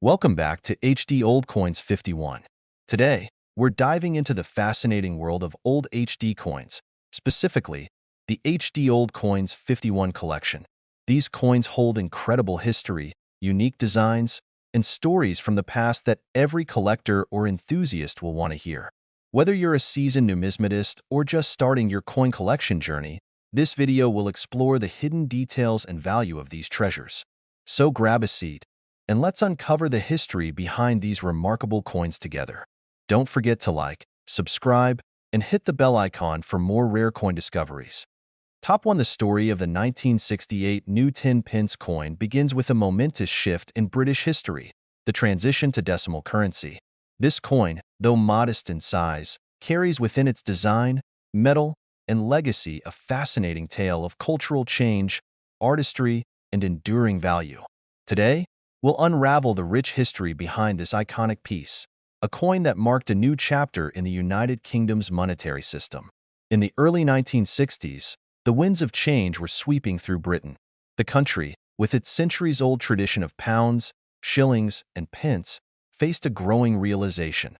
Welcome back to HD Old Coins 51. Today, we're diving into the fascinating world of old HD coins, specifically the HD Old Coins 51 collection. These coins hold incredible history, unique designs, and stories from the past that every collector or enthusiast will want to hear. Whether you're a seasoned numismatist or just starting your coin collection journey, this video will explore the hidden details and value of these treasures. So grab a seat and let's uncover the history behind these remarkable coins together. Don't forget to like, subscribe, and hit the bell icon for more rare coin discoveries. Top 1. The story of the 1968 new 10 pence coin begins with a momentous shift in British history, the transition to decimal currency. This coin, though modest in size, carries within its design, metal, and legacy a fascinating tale of cultural change, artistry, and enduring value. Today, we'll unravel the rich history behind this iconic piece, a coin that marked a new chapter in the United Kingdom's monetary system. In the early 1960s, the winds of change were sweeping through Britain. The country, with its centuries-old tradition of pounds, shillings, and pence, faced a growing realization.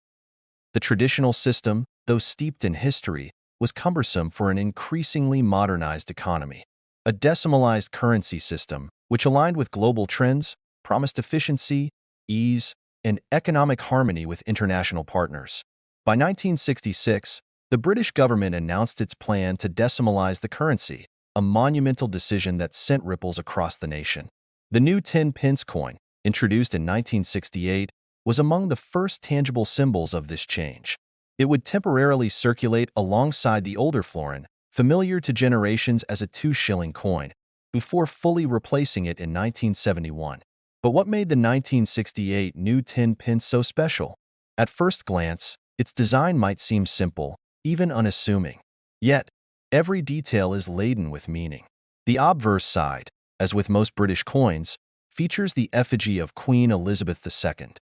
The traditional system, though steeped in history, was cumbersome for an increasingly modernized economy. A decimalized currency system, which aligned with global trends, promised efficiency, ease, and economic harmony with international partners. By 1966, the British government announced its plan to decimalize the currency, a monumental decision that sent ripples across the nation. The new 10 pence coin, introduced in 1968, was among the first tangible symbols of this change. It would temporarily circulate alongside the older florin, familiar to generations as a 2-shilling coin, before fully replacing it in 1971. But what made the 1968 new 10 pence so special? At first glance, its design might seem simple, even unassuming. Yet, every detail is laden with meaning. The obverse side, as with most British coins, features the effigy of Queen Elizabeth II.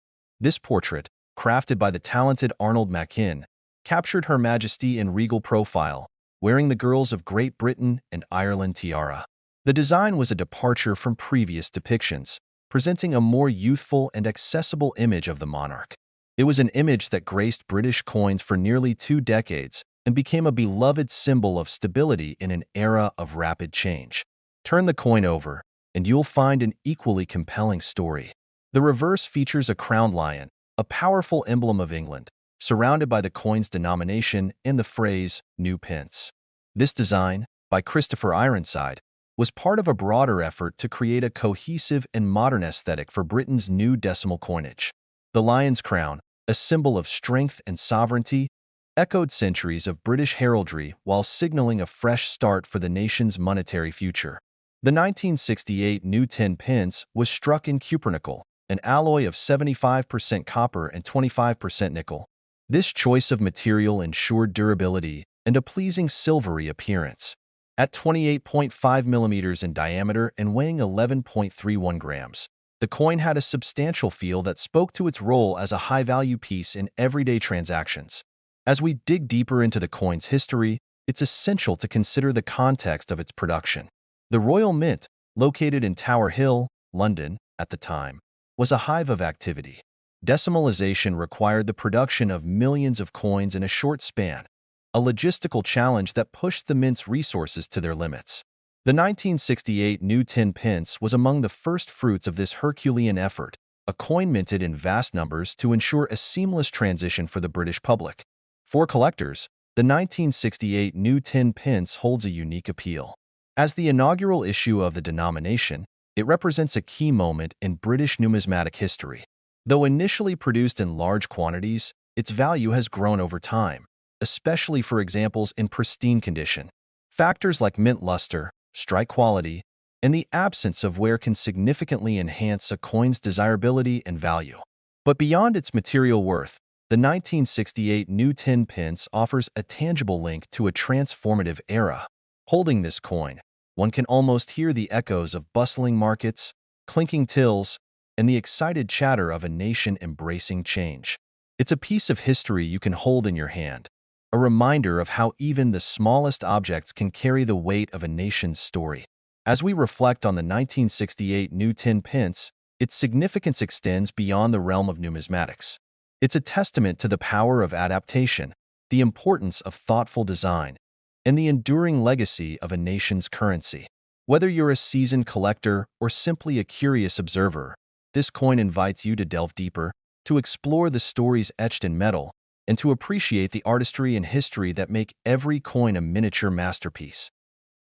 This portrait, crafted by the talented Arnold Machin, captured Her Majesty in regal profile, wearing the girls of Great Britain and Ireland tiara. The design was a departure from previous depictions, presenting a more youthful and accessible image of the monarch. It was an image that graced British coins for nearly 2 decades and became a beloved symbol of stability in an era of rapid change. Turn the coin over, and you'll find an equally compelling story. The reverse features a crowned lion, a powerful emblem of England, surrounded by the coin's denomination and the phrase, New Pence. This design, by Christopher Ironside, was part of a broader effort to create a cohesive and modern aesthetic for Britain's new decimal coinage. The lion's crown, a symbol of strength and sovereignty, echoed centuries of British heraldry while signaling a fresh start for the nation's monetary future. The 1968 new 10 pence was struck in cupronickel, an alloy of 75% copper and 25% nickel. This choice of material ensured durability and a pleasing silvery appearance. At 28.5 millimeters in diameter and weighing 11.31 grams, the coin had a substantial feel that spoke to its role as a high-value piece in everyday transactions. As we dig deeper into the coin's history, it's essential to consider the context of its production. The Royal Mint, located in Tower Hill, London, at the time, was a hive of activity. Decimalization required the production of millions of coins in a short span, a logistical challenge that pushed the mint's resources to their limits. The 1968 new 10 pence was among the first fruits of this Herculean effort, a coin minted in vast numbers to ensure a seamless transition for the British public. For collectors, the 1968 new 10 pence holds a unique appeal. As the inaugural issue of the denomination, it represents a key moment in British numismatic history. Though initially produced in large quantities, its value has grown over time, especially for examples in pristine condition. Factors like mint luster, strike quality, and the absence of wear can significantly enhance a coin's desirability and value. But beyond its material worth, the 1968 new 10 pence offers a tangible link to a transformative era. Holding this coin, one can almost hear the echoes of bustling markets, clinking tills, and the excited chatter of a nation embracing change. It's a piece of history you can hold in your hand, a reminder of how even the smallest objects can carry the weight of a nation's story. As we reflect on the 1968 new 10 pence, its significance extends beyond the realm of numismatics. It's a testament to the power of adaptation, the importance of thoughtful design, and the enduring legacy of a nation's currency. Whether you're a seasoned collector or simply a curious observer, this coin invites you to delve deeper, to explore the stories etched in metal, and to appreciate the artistry and history that make every coin a miniature masterpiece.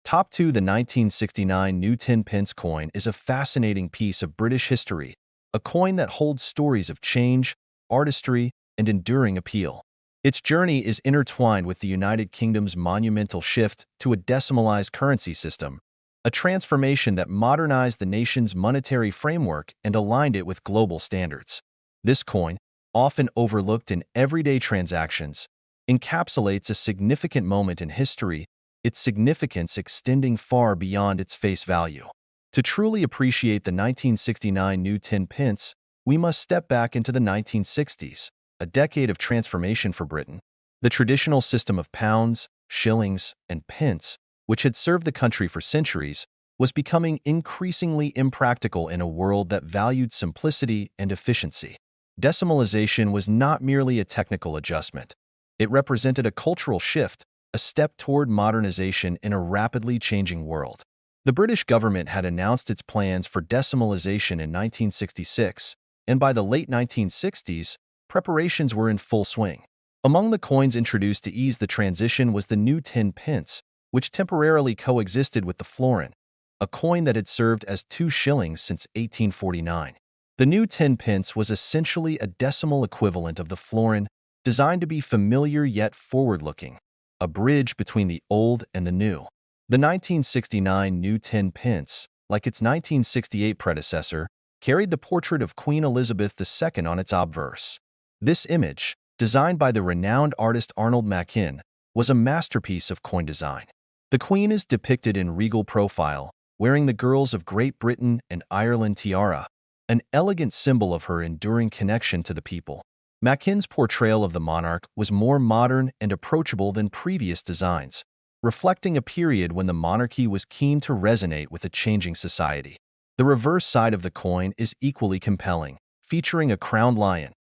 Top 2. The 1969 New 10 pence coin is a fascinating piece of British history, a coin that holds stories of change, artistry, and enduring appeal. Its journey is intertwined with the United Kingdom's monumental shift to a decimalized currency system, a transformation that modernized the nation's monetary framework and aligned it with global standards. This coin, often overlooked in everyday transactions, encapsulates a significant moment in history, its significance extending far beyond its face value. To truly appreciate the 1969 New 10 pence, we must step back into the 1960s, a decade of transformation for Britain. The traditional system of pounds, shillings, and pence, which had served the country for centuries, was becoming increasingly impractical in a world that valued simplicity and efficiency. Decimalization was not merely a technical adjustment. It represented a cultural shift, a step toward modernization in a rapidly changing world. The British government had announced its plans for decimalization in 1966, and by the late 1960s, preparations were in full swing. Among the coins introduced to ease the transition was the new 10 pence, which temporarily coexisted with the florin, a coin that had served as 2 shillings since 1849. The new 10 pence was essentially a decimal equivalent of the florin, designed to be familiar yet forward-looking, a bridge between the old and the new. The 1969 new 10 pence, like its 1968 predecessor, carried the portrait of Queen Elizabeth II on its obverse. This image, designed by the renowned artist Arnold Machin, was a masterpiece of coin design. The Queen is depicted in regal profile, wearing the girls of Great Britain and Ireland tiara, an elegant symbol of her enduring connection to the people. Machin's portrayal of the monarch was more modern and approachable than previous designs, reflecting a period when the monarchy was keen to resonate with a changing society. The reverse side of the coin is equally compelling, featuring a crowned lion,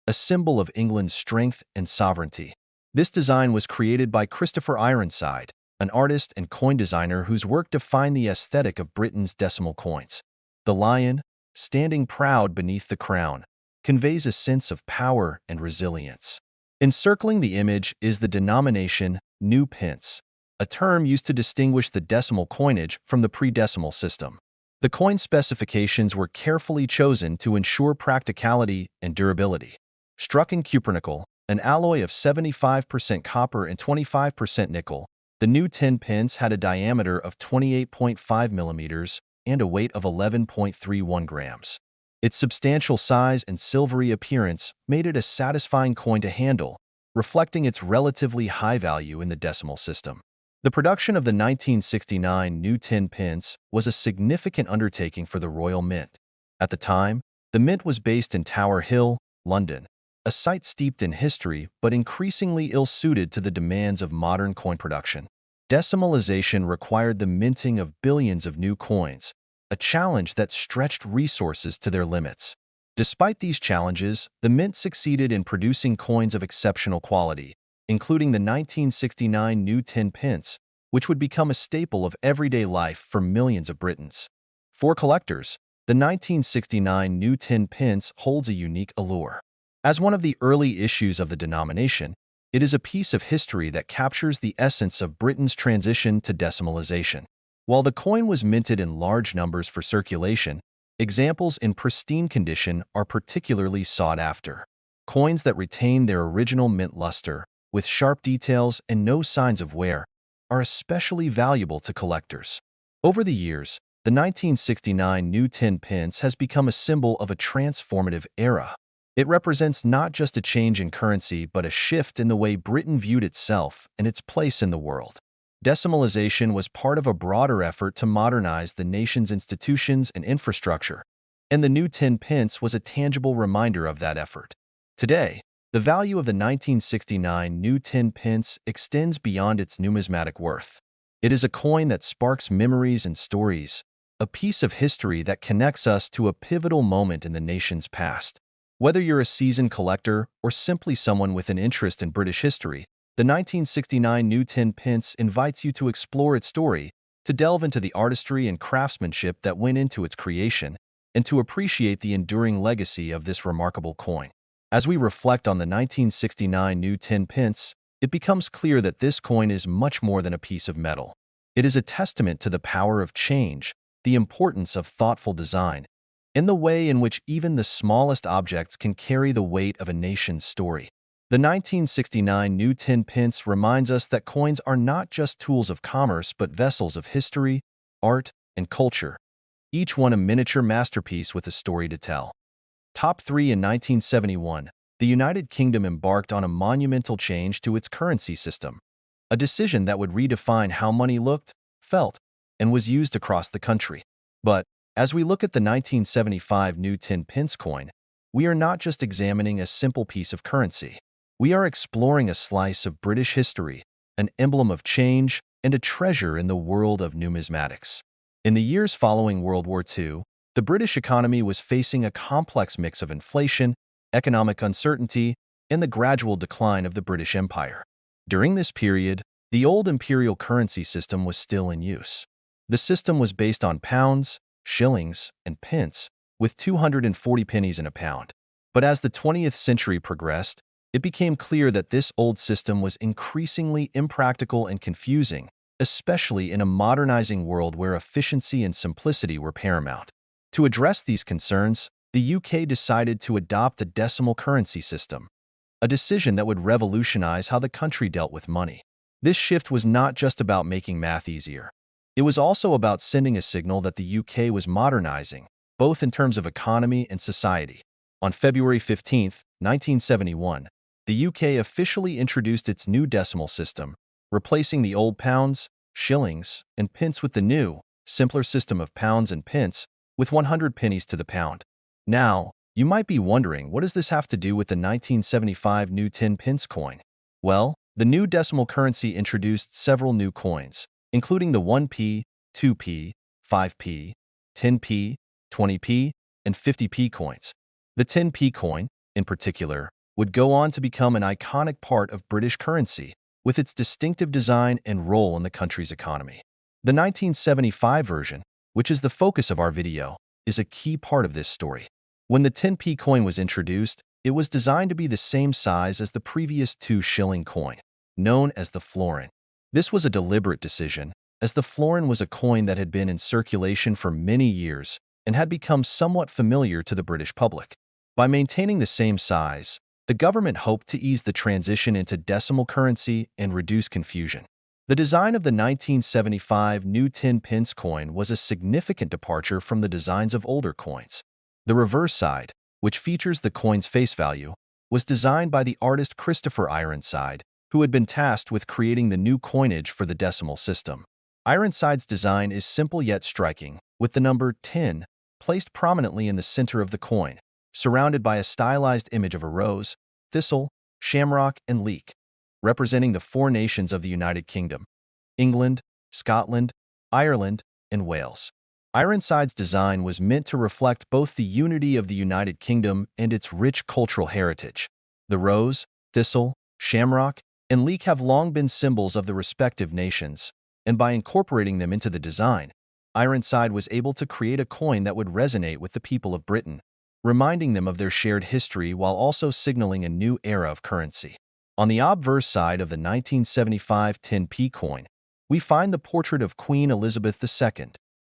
a symbol of England's strength and sovereignty. This design was created by Christopher Ironside, an artist and coin designer whose work defined the aesthetic of Britain's decimal coins. The lion, standing proud beneath the crown, conveys a sense of power and resilience. Encircling the image is the denomination new pence, a term used to distinguish the decimal coinage from the pre-decimal system. The coin specifications were carefully chosen to ensure practicality and durability. Struck in cupronickel, an alloy of 75% copper and 25% nickel, the new 10 pence had a diameter of 28.5 millimeters and a weight of 11.31 grams. Its substantial size and silvery appearance made it a satisfying coin to handle, reflecting its relatively high value in the decimal system. The production of the 1969 new 10 pence was a significant undertaking for the Royal Mint. At the time, the mint was based in Tower Hill, London, a site steeped in history but increasingly ill-suited to the demands of modern coin production. Decimalization required the minting of billions of new coins, a challenge that stretched resources to their limits. Despite these challenges, the mint succeeded in producing coins of exceptional quality, including the 1969 new 10 pence, which would become a staple of everyday life for millions of Britons. For collectors, the 1969 new 10 pence holds a unique allure. As one of the early issues of the denomination, it is a piece of history that captures the essence of Britain's transition to decimalization. While the coin was minted in large numbers for circulation, examples in pristine condition are particularly sought after. Coins that retain their original mint luster, with sharp details and no signs of wear, are especially valuable to collectors. Over the years, the 1969 new 10 pence has become a symbol of a transformative era. It represents not just a change in currency but a shift in the way Britain viewed itself and its place in the world. Decimalization was part of a broader effort to modernize the nation's institutions and infrastructure, and the new 10 pence was a tangible reminder of that effort. Today, the value of the 1969 new 10 pence extends beyond its numismatic worth. It is a coin that sparks memories and stories, a piece of history that connects us to a pivotal moment in the nation's past. Whether you're a seasoned collector or simply someone with an interest in British history, the 1969 new tin Pence invites you to explore its story, to delve into the artistry and craftsmanship that went into its creation, and to appreciate the enduring legacy of this remarkable coin. As we reflect on the 1969 new tin Pence, it becomes clear that this coin is much more than a piece of metal. It is a testament to the power of change, the importance of thoughtful design, and the way in which even the smallest objects can carry the weight of a nation's story. The 1969 new tin Pence reminds us that coins are not just tools of commerce but vessels of history, art, and culture, each one a miniature masterpiece with a story to tell. Top 3 in 1971, the United Kingdom embarked on a monumental change to its currency system, a decision that would redefine how money looked, felt, and was used across the country. But as we look at the 1975 new tin Pence coin, we are not just examining a simple piece of currency. We are exploring a slice of British history, an emblem of change, and a treasure in the world of numismatics. In the years following World War II, the British economy was facing a complex mix of inflation, economic uncertainty, and the gradual decline of the British Empire. During this period, the old imperial currency system was still in use. The system was based on pounds, shillings, and pence, with 240 pennies in a pound. But as the 20th century progressed, it became clear that this old system was increasingly impractical and confusing, especially in a modernizing world where efficiency and simplicity were paramount. To address these concerns, the UK decided to adopt a decimal currency system, a decision that would revolutionize how the country dealt with money. This shift was not just about making math easier. It was also about sending a signal that the UK was modernizing, both in terms of economy and society. On February 15, 1971, the UK officially introduced its new decimal system, replacing the old pounds, shillings, and pence with the new, simpler system of pounds and pence, with 100 pennies to the pound. Now, you might be wondering, what does this have to do with the 1975 new tin Pence coin? Well, the new decimal currency introduced several new coins, including the 1p, 2p, 5p, 10p, 20p, and 50p coins. The 10p coin, in particular, would go on to become an iconic part of British currency, with its distinctive design and role in the country's economy. The 1975 version, which is the focus of our video, is a key part of this story. When the 10p coin was introduced, it was designed to be the same size as the previous 2-shilling coin, known as the florin. This was a deliberate decision, as the florin was a coin that had been in circulation for many years and had become somewhat familiar to the British public. By maintaining the same size, the government hoped to ease the transition into decimal currency and reduce confusion. The design of the 1975 new tin Pence coin was a significant departure from the designs of older coins. The reverse side, which features the coin's face value, was designed by the artist Christopher Ironside, who had been tasked with creating the new coinage for the decimal system. Ironside's design is simple yet striking, with the number 10 placed prominently in the center of the coin, surrounded by a stylized image of a rose, thistle, shamrock, and leek, representing the 4 nations of the United Kingdom: England, Scotland, Ireland, and Wales. Ironside's design was meant to reflect both the unity of the United Kingdom and its rich cultural heritage. The rose, thistle, shamrock, and leek have long been symbols of the respective nations, and by incorporating them into the design, Ironside was able to create a coin that would resonate with the people of Britain, reminding them of their shared history while also signaling a new era of currency. On the obverse side of the 1975 10p coin, we find the portrait of Queen Elizabeth II.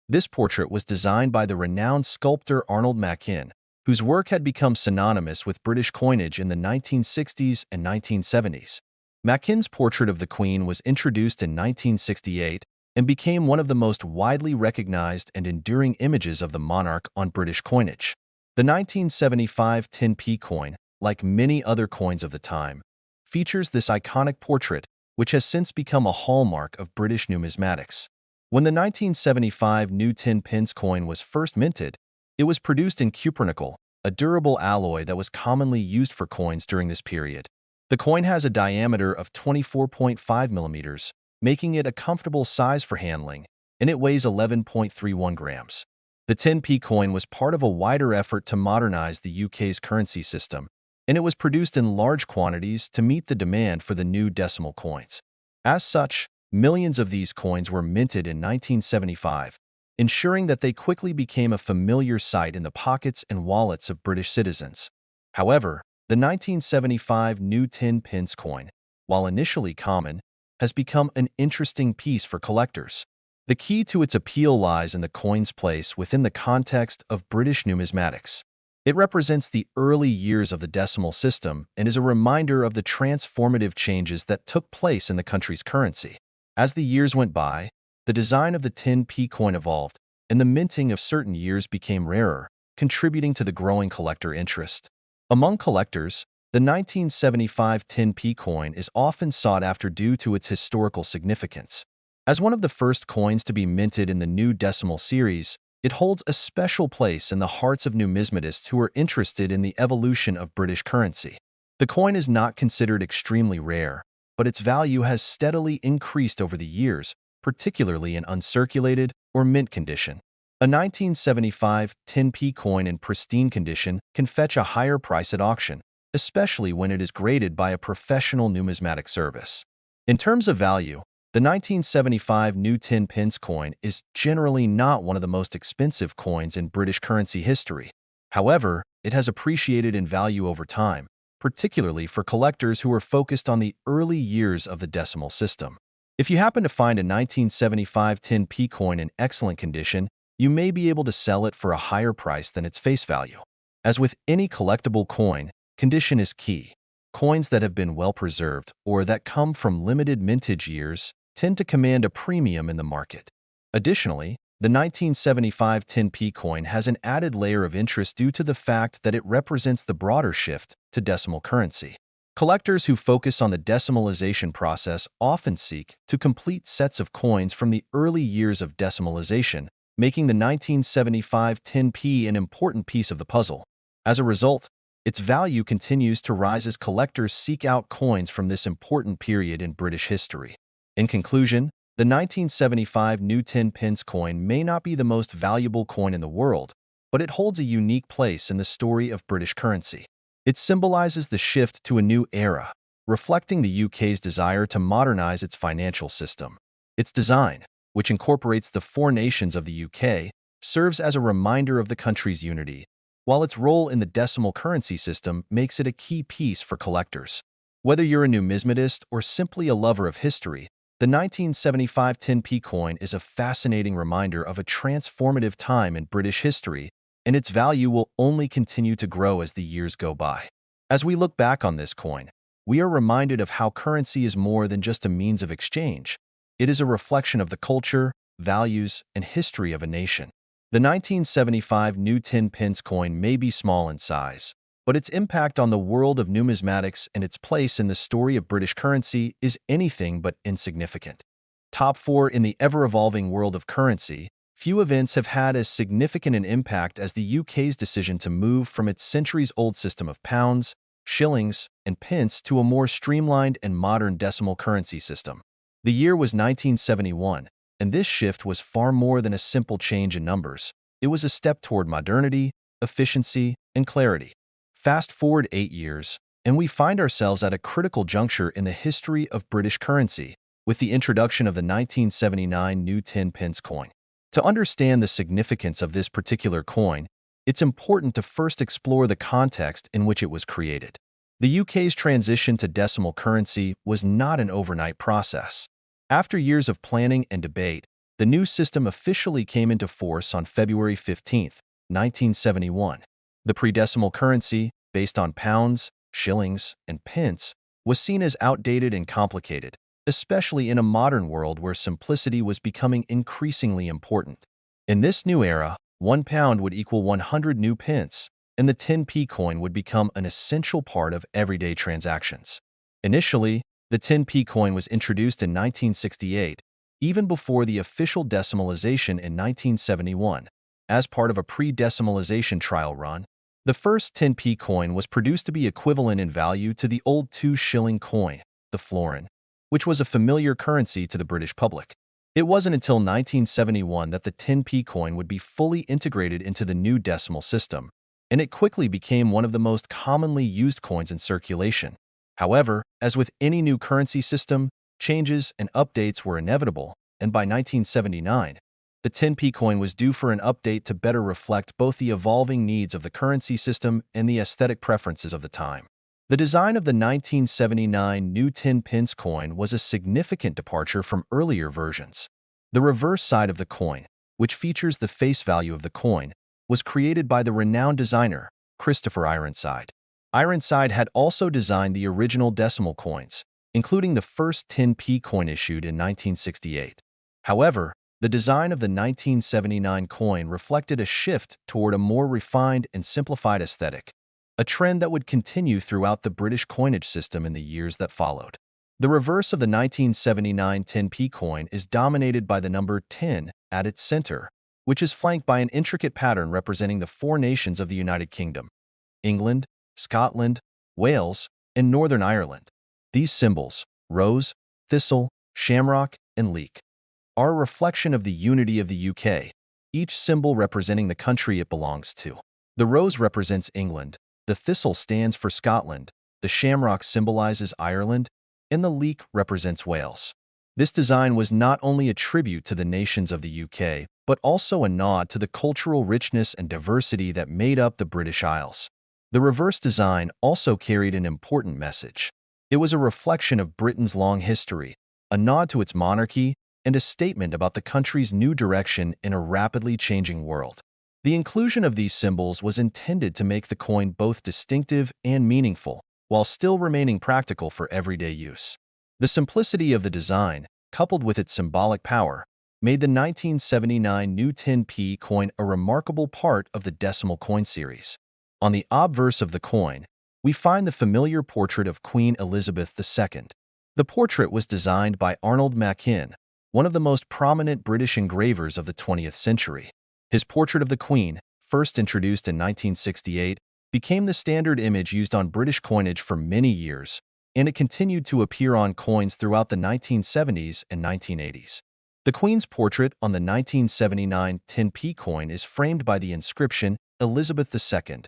This portrait was designed by the renowned sculptor Arnold Machin, whose work had become synonymous with British coinage in the 1960s and 1970s. Machin's portrait of the Queen was introduced in 1968 and became one of the most widely recognized and enduring images of the monarch on British coinage. The 1975 10p coin, like many other coins of the time, features this iconic portrait, which has since become a hallmark of British numismatics. When the 1975 new tin Pence coin was first minted, it was produced in cupronickel, a durable alloy that was commonly used for coins during this period. The coin has a diameter of 24.5 millimeters, making it a comfortable size for handling, and it weighs 11.31 grams. The 10p coin was part of a wider effort to modernize the UK's currency system, and it was produced in large quantities to meet the demand for the new decimal coins. As such, millions of these coins were minted in 1975, ensuring that they quickly became a familiar sight in the pockets and wallets of British citizens. However, the 1975 new 10 pence coin, while initially common, has become an interesting piece for collectors. The key to its appeal lies in the coin's place within the context of British numismatics. It represents the early years of the decimal system and is a reminder of the transformative changes that took place in the country's currency. As the years went by, the design of the 10p coin evolved, and the minting of certain years became rarer, contributing to the growing collector interest. Among collectors, the 1975 10p coin is often sought after due to its historical significance. As one of the first coins to be minted in the new decimal series, it holds a special place in the hearts of numismatists who are interested in the evolution of British currency. The coin is not considered extremely rare, but its value has steadily increased over the years, particularly in uncirculated or mint condition. A 1975 10p coin in pristine condition can fetch a higher price at auction, especially when it is graded by a professional numismatic service. In terms of value, the 1975 new 10 pence coin is generally not one of the most expensive coins in British currency history. However, it has appreciated in value over time, particularly for collectors who are focused on the early years of the decimal system. If you happen to find a 1975 10p coin in excellent condition, you may be able to sell it for a higher price than its face value. As with any collectible coin, condition is key. Coins that have been well preserved or that come from limited mintage years tend to command a premium in the market. Additionally, the 1975 10p coin has an added layer of interest due to the fact that it represents the broader shift to decimal currency. Collectors who focus on the decimalization process often seek to complete sets of coins from the early years of decimalization, making the 1975 10p an important piece of the puzzle. As a result, its value continues to rise as collectors seek out coins from this important period in British history. In conclusion, the 1975 new 10 pence coin may not be the most valuable coin in the world, but it holds a unique place in the story of British currency. It symbolizes the shift to a new era, reflecting the UK's desire to modernize its financial system. Its design, which incorporates the four nations of the UK, serves as a reminder of the country's unity, while its role in the decimal currency system makes it a key piece for collectors. Whether you're a numismatist or simply a lover of history, the 1975 10p coin is a fascinating reminder of a transformative time in British history, and its value will only continue to grow as the years go by. As we look back on this coin, we are reminded of how currency is more than just a means of exchange. It is a reflection of the culture, values, and history of a nation. The 1975 new 10 pence coin may be small in size, but its impact on the world of numismatics and its place in the story of British currency is anything but insignificant. Top 4 in the ever-evolving world of currency, few events have had as significant an impact as the UK's decision to move from its centuries-old system of pounds, shillings, and pence to a more streamlined and modern decimal currency system. The year was 1971, and this shift was far more than a simple change in numbers. It was a step toward modernity, efficiency, and clarity. Fast forward 8 years, and we find ourselves at a critical juncture in the history of British currency, with the introduction of the 1979 new 10 pence coin. To understand the significance of this particular coin, it's important to first explore the context in which it was created. The UK's transition to decimal currency was not an overnight process. After years of planning and debate, the new system officially came into force on February 15, 1971. The pre-decimal currency, based on pounds, shillings, and pence, was seen as outdated and complicated, especially in a modern world where simplicity was becoming increasingly important. In this new era, 1 pound would equal 100 new pence, and the 10p coin would become an essential part of everyday transactions. Initially, the 10p coin was introduced in 1968, even before the official decimalization in 1971, as part of a pre-decimalization trial run. The first 10p coin was produced to be equivalent in value to the old 2-shilling coin, the florin, which was a familiar currency to the British public. It wasn't until 1971 that the 10p coin would be fully integrated into the new decimal system, and it quickly became one of the most commonly used coins in circulation. However, as with any new currency system, changes and updates were inevitable, and by 1979, the 10p coin was due for an update to better reflect both the evolving needs of the currency system and the aesthetic preferences of the time. The design of the 1979 new 10 pence coin was a significant departure from earlier versions. The reverse side of the coin, which features the face value of the coin, was created by the renowned designer Christopher Ironside. Ironside had also designed the original decimal coins, including the first 10p coin issued in 1968. However, the design of the 1979 coin reflected a shift toward a more refined and simplified aesthetic, a trend that would continue throughout the British coinage system in the years that followed. The reverse of the 1979 10p coin is dominated by the number 10 at its center, which is flanked by an intricate pattern representing the four nations of the United Kingdom: England, Scotland, Wales, and Northern Ireland. These symbols, rose, thistle, shamrock, and leek, are a reflection of the unity of the UK, each symbol representing the country it belongs to. The rose represents England, the thistle stands for Scotland, the shamrock symbolizes Ireland, and the leek represents Wales. This design was not only a tribute to the nations of the UK, but also a nod to the cultural richness and diversity that made up the British Isles. The reverse design also carried an important message. It was a reflection of Britain's long history, a nod to its monarchy, and a statement about the country's new direction in a rapidly changing world. The inclusion of these symbols was intended to make the coin both distinctive and meaningful, while still remaining practical for everyday use. The simplicity of the design, coupled with its symbolic power, made the 1979 new 10p coin a remarkable part of the decimal coin series. On the obverse of the coin, we find the familiar portrait of Queen Elizabeth II. The portrait was designed by Arnold Machin, one of the most prominent British engravers of the 20th century. His portrait of the Queen, first introduced in 1968, became the standard image used on British coinage for many years, and it continued to appear on coins throughout the 1970s and 1980s. The Queen's portrait on the 1979 10p coin is framed by the inscription Elizabeth II,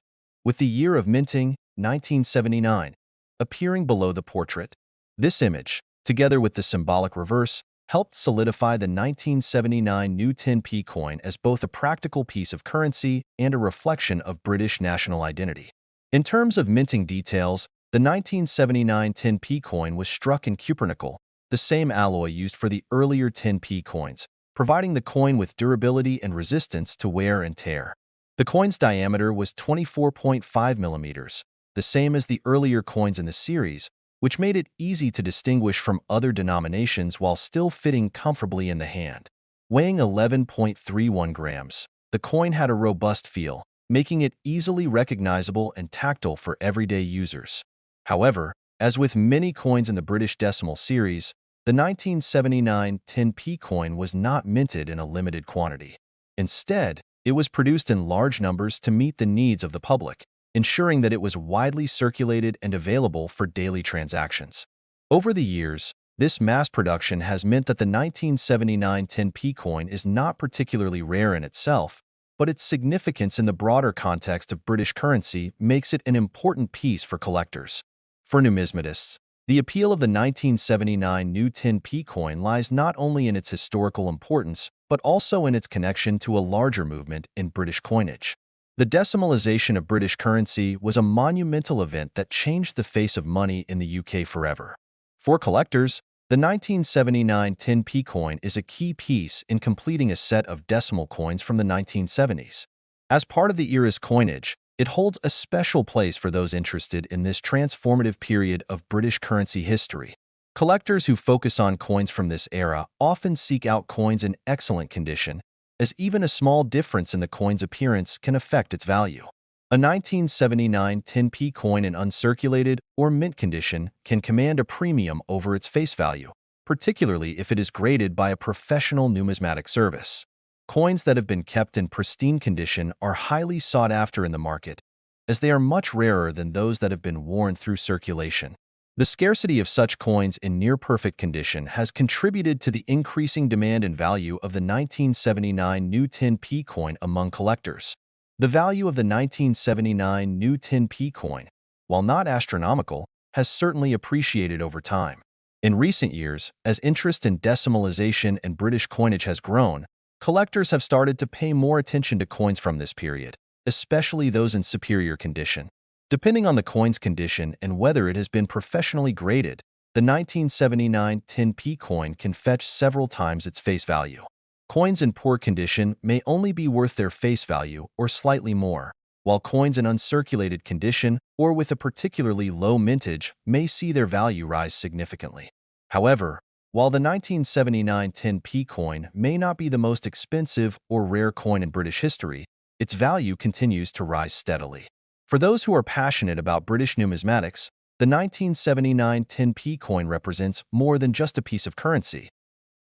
with the year of minting, 1979, appearing below the portrait. This image, together with the symbolic reverse, helped solidify the 1979 new 10p coin as both a practical piece of currency and a reflection of British national identity. In terms of minting details, the 1979 10p coin was struck in cupronickel, the same alloy used for the earlier 10p coins, providing the coin with durability and resistance to wear and tear. The coin's diameter was 24.5 millimeters, the same as the earlier coins in the series, which made it easy to distinguish from other denominations while still fitting comfortably in the hand. Weighing 11.31 grams, the coin had a robust feel, making it easily recognizable and tactile for everyday users. However, as with many coins in the British decimal series, the 1979 10p coin was not minted in a limited quantity. Instead, it was produced in large numbers to meet the needs of the public, ensuring that it was widely circulated and available for daily transactions. Over the years, this mass production has meant that the 1979 10p coin is not particularly rare in itself, but its significance in the broader context of British currency makes it an important piece for collectors. For numismatists, the appeal of the 1979 new 10p coin lies not only in its historical importance, but also in its connection to a larger movement in British coinage. The decimalization of British currency was a monumental event that changed the face of money in the UK forever. For collectors, the 1979 10p coin is a key piece in completing a set of decimal coins from the 1970s. As part of the era's coinage, it holds a special place for those interested in this transformative period of British currency history. Collectors who focus on coins from this era often seek out coins in excellent condition, as even a small difference in the coin's appearance can affect its value. A 1979 10p coin in uncirculated or mint condition can command a premium over its face value, particularly if it is graded by a professional numismatic service. Coins that have been kept in pristine condition are highly sought after in the market, as they are much rarer than those that have been worn through circulation. The scarcity of such coins in near-perfect condition has contributed to the increasing demand and value of the 1979 new tin P coin among collectors. The value of the 1979 new tin P coin, while not astronomical, has certainly appreciated over time. In recent years, as interest in decimalization and British coinage has grown, collectors have started to pay more attention to coins from this period, especially those in superior condition. Depending on the coin's condition and whether it has been professionally graded, the 1979 tin P coin can fetch several times its face value. Coins in poor condition may only be worth their face value or slightly more, while coins in uncirculated condition or with a particularly low mintage may see their value rise significantly. However, while the 1979 tin P coin may not be the most expensive or rare coin in British history, its value continues to rise steadily. For those who are passionate about British numismatics, the 1979 tin P coin represents more than just a piece of currency.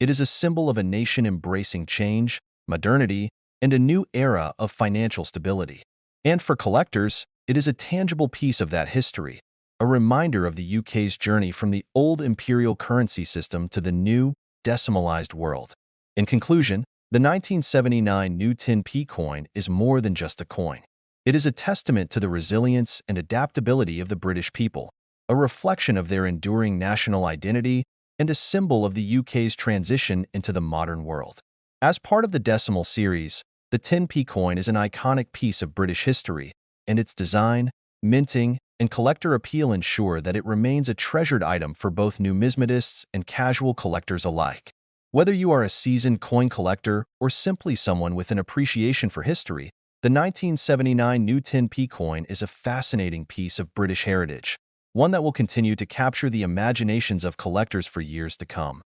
It is a symbol of a nation embracing change, modernity, and a new era of financial stability. And for collectors, it is a tangible piece of that history, a reminder of the UK's journey from the old imperial currency system to the new, decimalized world. In conclusion, the 1979 new tin P coin is more than just a coin. It is a testament to the resilience and adaptability of the British people, a reflection of their enduring national identity, and a symbol of the UK's transition into the modern world. As part of the decimal series, the tin P coin is an iconic piece of British history, and its design, minting, and collector appeal ensure that it remains a treasured item for both numismatists and casual collectors alike. Whether you are a seasoned coin collector or simply someone with an appreciation for history, the 1979 new tin P coin is a fascinating piece of British heritage, one that will continue to capture the imaginations of collectors for years to come.